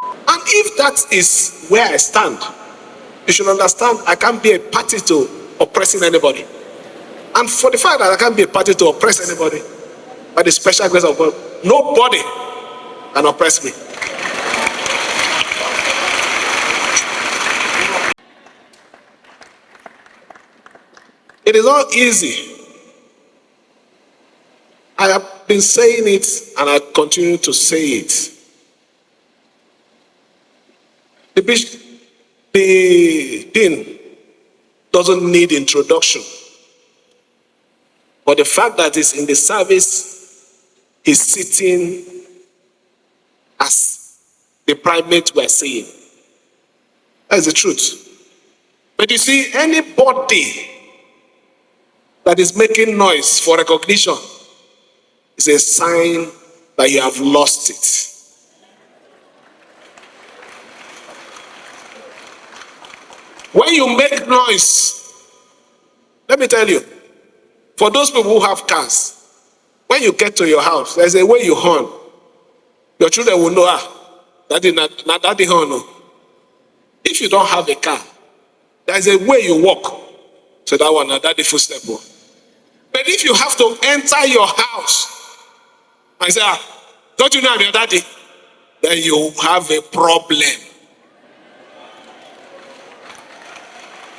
And if that is where I stand, you should understand I can't be a party to oppressing anybody. And for the fact that I can't be a party to oppress anybody, by the special grace of God, nobody can oppress me. It is not easy. I have been saying it and I continue to say it. The dean doesn't need introduction. But the fact that he's in the service, he's sitting as the primate we're saying. That's the truth. But you see, anybody that is making noise for recognition is a sign that you have lost it. When you make noise, let me tell you, for those people who have cars, when you get to your house, there's a way you horn. Your children will know, daddy, not daddy horn. No. If you don't have a car, there's a way you walk. So that one, daddy footstep. But if you have to enter your house and say, don't you know I'm your daddy? Then you have a problem.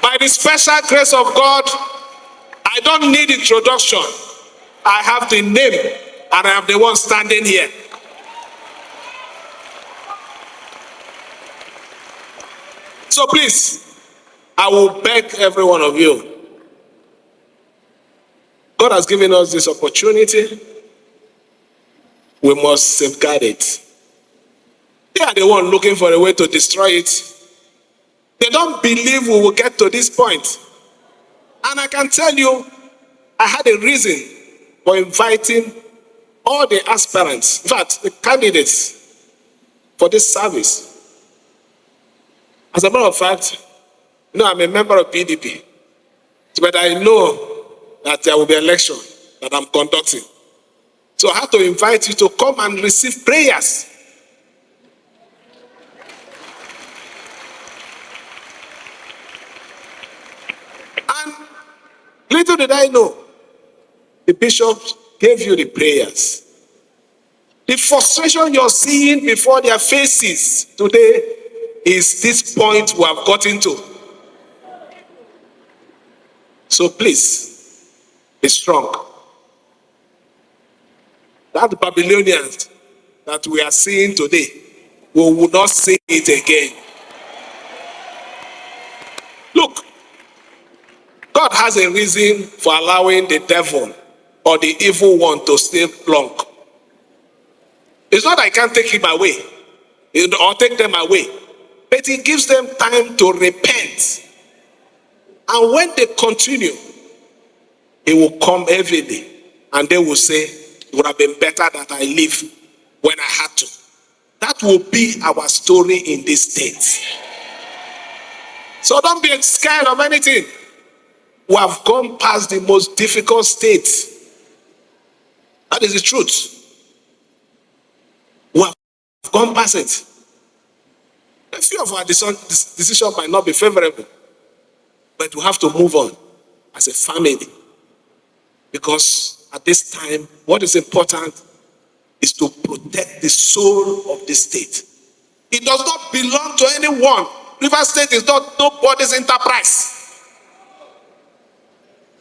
By the special grace of God, I don't need introduction. I have the name and I am the one standing here. So please, I will beg every one of you. God has given us this opportunity. We must safeguard it. They are the one looking for a way to destroy it. They don't believe we will get to this point. And I can tell you, I had a reason for inviting all the aspirants, in fact, the candidates for this service. As a matter of fact, I'm a member of PDP, but I know that there will be an election that I'm conducting. So I have to invite you to come and receive prayers. And little did I know, the bishop gave you the prayers. The frustration you're seeing before their faces today is this point we have gotten to. So please, be strong. That Babylonians that we are seeing today, we will not see it again. Look, God has a reason for allowing the devil or the evil one to stay long. It's not that I can't take him away or take them away, but he gives them time to repent. And when they continue, he will come heavily and they will say, it would have been better that I live when I had to. That will be our story in this state. So don't be scared of anything. We have gone past the most difficult state. That is the truth. We have gone past it. A few of our decisions might not be favorable, but we have to move on as a family. Because at this time, what is important is to protect the soul of the state. It does not belong to anyone. River State is not nobody's enterprise.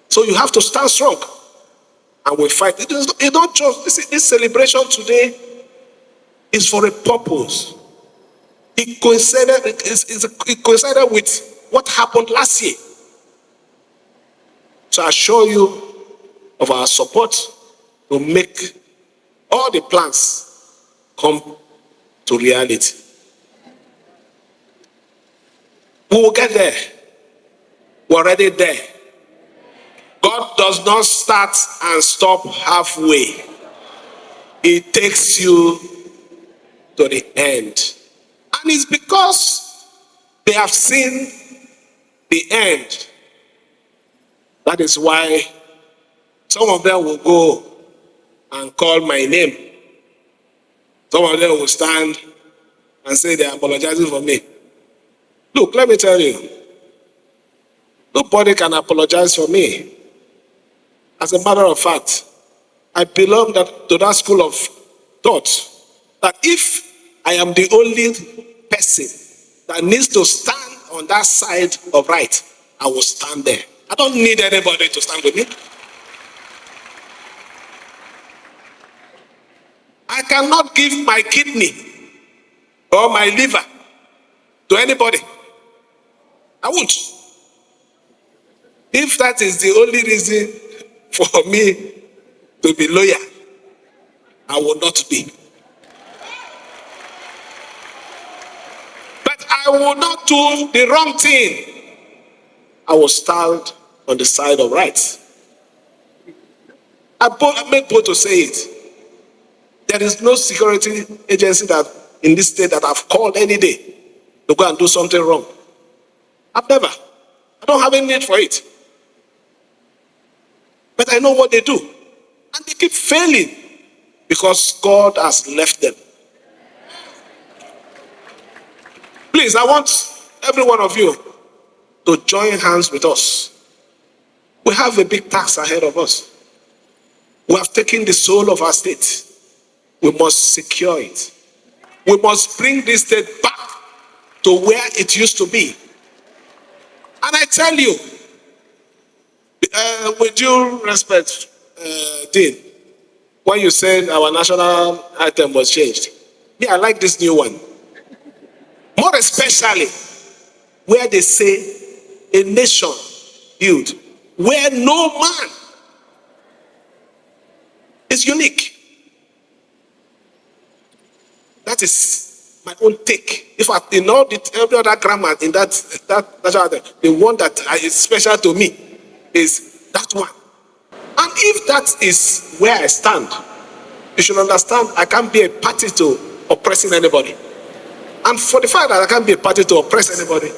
So you have to stand strong. And we fight. It don't just, this celebration today is for a purpose. It coincided with what happened last year. So I assure you of our support to make all the plans come to reality. We will get there. We're already there. God does not start and stop halfway. It takes you to the end. And it's because they have seen the end. That is why some of them will go and call my name. Some of them will stand and say they are apologizing for me. Look, let me tell you, nobody can apologize for me. As a matter of fact, I belong to that school of thought that if I am the only person that needs to stand on that side of right, I will stand there. I don't need anybody to stand with me. I cannot give my kidney or my liver to anybody. I won't. If that is the only reason for me to be loyal, I will not be. But I will not do the wrong thing. I will stand on the side of right. I make bold to say it. There is no security agency that in this state that I've called any day to go and do something wrong. I've never. I don't have any need for it. But I know what they do. And they keep failing because God has left them. Please, I want every one of you to join hands with us. We have a big task ahead of us. We have taken the soul of our state. We must secure it. We must bring this state back to where it used to be. And I tell you, with due respect, Dean, when you said our national item was changed, I like this new one. More especially where they say a nation built where no man is unique. That is my own take. If in all every other grammar in that the one that is special to me is that one. And if that is where I stand, you should understand I can't be a party to oppressing anybody. And for the fact that I can't be a party to oppress anybody,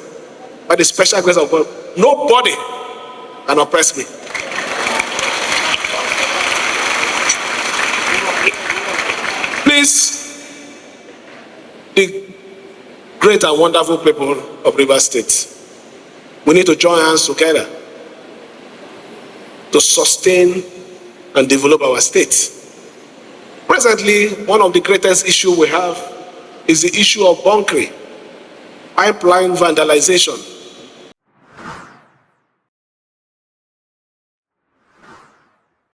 by the special grace of God, nobody can oppress me. Please, the great and wonderful people of Rivers State, we need to join hands together to sustain and develop our state. Presently, one of the greatest issues we have is the issue of bunkering, pipeline vandalization.